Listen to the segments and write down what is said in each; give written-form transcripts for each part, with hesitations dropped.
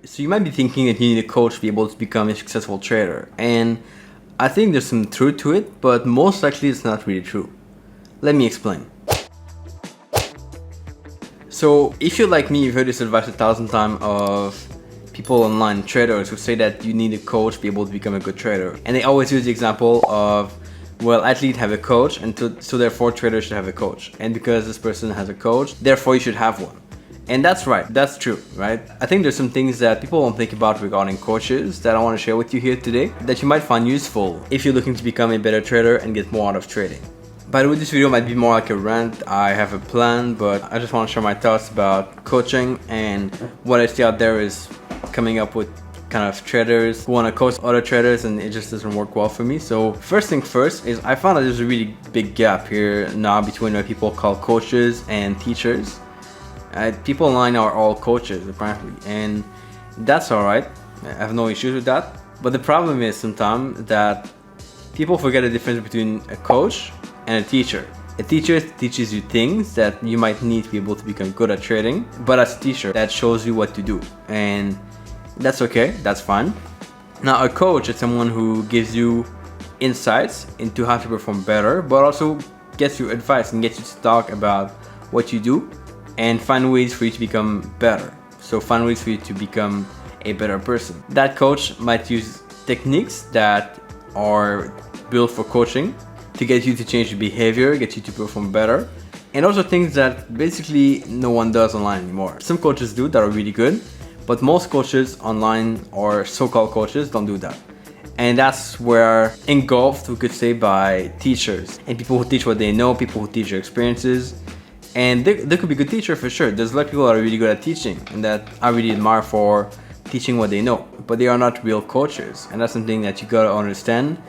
So you might be thinking that you need a coach to be able to become a successful trader. And I think there's some truth to it, but most likely it's not really true. Let me explain. So if you're like me, you've heard this advice 1,000 times of people online, traders, who say that you need a coach to be able to become a good trader. And they always use the example of, well, athletes have a coach, and so therefore traders should have a coach. And because this person has a coach, therefore you should have one. And that's right, that's true, right? I think there's some things that people don't think about regarding coaches that I want to share with you here today that you might find useful if you're looking to become a better trader and get more out of trading. By the way, this video might be more like a rant. I have a plan, but I just want to share my thoughts about coaching, and what I see out there is coming up with kind of traders who want to coach other traders, and it just doesn't work well for me. So first thing first is I found that there's a really big gap here now between what people call coaches and teachers. People online are all coaches apparently, and that's alright. I have no issues with that. But the problem is sometimes that people forget the difference between a coach and a teacher. A teacher teaches you things that you might need to be able to become good at trading, but as a teacher, that shows you what to do, and that's okay, that's fine. Now a coach is someone who gives you insights into how to perform better, but also gets you advice and gets you to talk about what you do and find ways for you to become better. So find ways for you to become a better person. That coach might use techniques that are built for coaching to get you to change your behavior, get you to perform better, and also things that basically no one does online anymore. Some coaches do that are really good, but most coaches online, or so-called coaches, don't do that. And that's where engulfed, we could say, by teachers and people who teach what they know, people who teach their experiences. And they could be good teachers for sure. There's a lot of people that are really good at teaching and that I really admire for teaching what they know, but they are not real coaches. And that's something that you gotta understand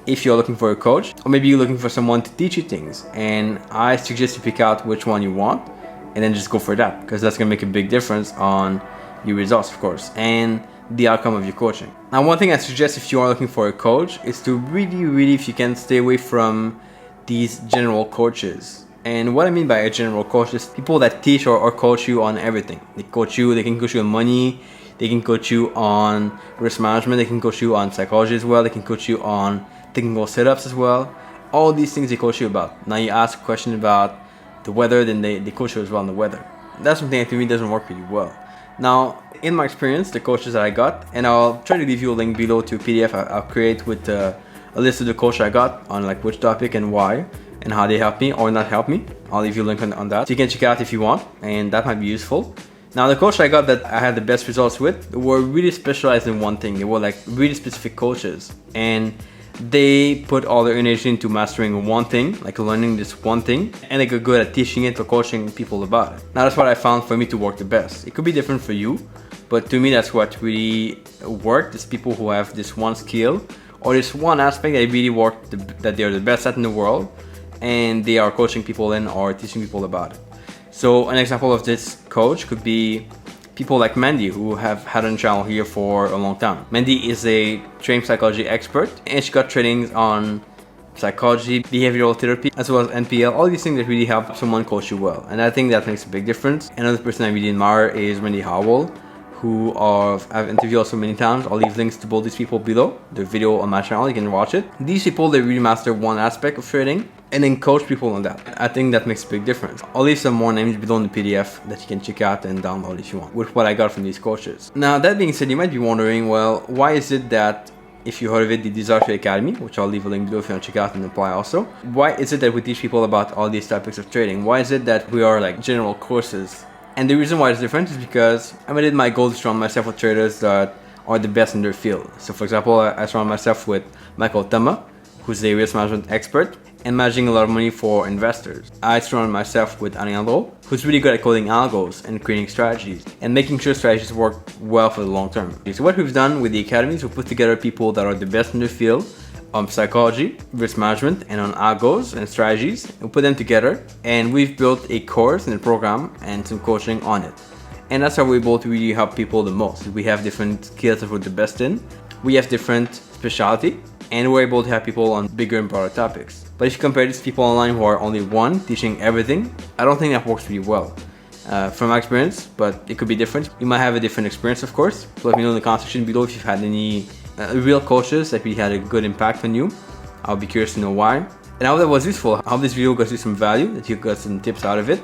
if you're looking for a coach, or maybe you're looking for someone to teach you things. And I suggest you pick out which one you want and then just go for that, because that's gonna make a big difference on your results, of course, and the outcome of your coaching. Now, one thing I suggest if you are looking for a coach is to really, if you can, stay away from these general coaches. And what I mean by a general coach is people that teach or coach you on everything. They can coach you on money, they can coach you on risk management, they can coach you on psychology as well, they can coach you on technical setups as well. All these things they coach you about. Now you ask a question about the weather, then they coach you as well on the weather. That's something that to me doesn't work really well. Now, in my experience, the coaches that I got, and I'll try to leave you a link below to a PDF I'll create with a list of the coaches I got on like which topic and why, and how they help me or not help me. I'll leave you a link on that, so you can check it out if you want, and that might be useful. Now, the coach I got that I had the best results with were really specialized in one thing. They were like really specific coaches, and they put all their energy into mastering one thing, like learning this one thing, and they got good at teaching it or coaching people about it. Now, that's what I found for me to work the best. It could be different for you, but to me, that's what really worked, is people who have this one skill or this one aspect that really work, that they're the best at in the world, and they are coaching people in or teaching people about it. So an example of this coach could be people like Mandy, who have had on channel here for a long time. Mandy is a trained psychology expert, and she got trainings on psychology, behavioral therapy, as well as NPL, all these things that really help someone coach you well. And I think that makes a big difference. Another person I really admire is Randy Howell, who I've interviewed also many times. I'll leave links to both these people below. The video on my channel, you can watch it. These people, they really master one aspect of trading and then coach people on that. I think that makes a big difference. I'll leave some more names below in the PDF that you can check out and download if you want, with what I got from these coaches. Now, that being said, you might be wondering, well, why is it that, if you heard of it, the Desire Academy, which I'll leave a link below if you want to check out and apply also. Why is it that we teach people about all these topics of trading? Why is it that we are like general courses? And the reason why it's different is because I made it my goal to surround myself with traders that are the best in their field. So for example, I surround myself with Michael Tama, who's a risk management expert and managing a lot of money for investors. I surround myself with Alejandro, who's really good at coding algos and creating strategies and making sure strategies work well for the long term. So what we've done with the academy is we put together people that are the best in their field on psychology, risk management, and on algos and strategies. We put them together, and we've built a course and a program and some coaching on it. And that's how we're able to really help people the most. We have different skills that we're the best in. We have different specialty, and we're able to have people on bigger and broader topics. But if you compare these people online who are only one teaching everything, I don't think that works really well. from my experience, but it could be different. You might have a different experience, of course. So let me know in the comment section below if you've had any real coaches that really had a good impact on you. I'll be curious to know why. And I hope that was useful. I hope this video got you some value, that you got some tips out of it.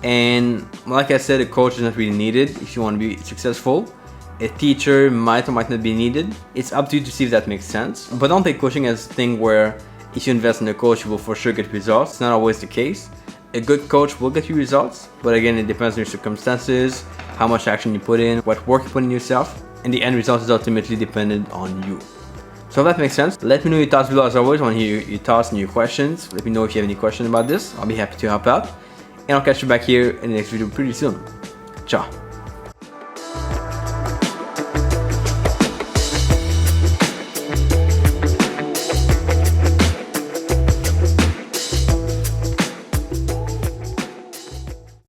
And like I said, a coach is not really needed if you want to be successful. A teacher might or might not be needed. It's up to you to see if that makes sense. But don't take coaching as a thing where if you invest in a coach, you will for sure get results. It's not always the case. A good coach will get you results, but again, it depends on your circumstances, how much action you put in, what work you put in yourself, and the end result is ultimately dependent on you. So if that makes sense, let me know your thoughts below. As always, I want to hear your thoughts and your questions. Let me know if you have any questions about this. I'll be happy to help out. And I'll catch you back here in the next video pretty soon. Ciao.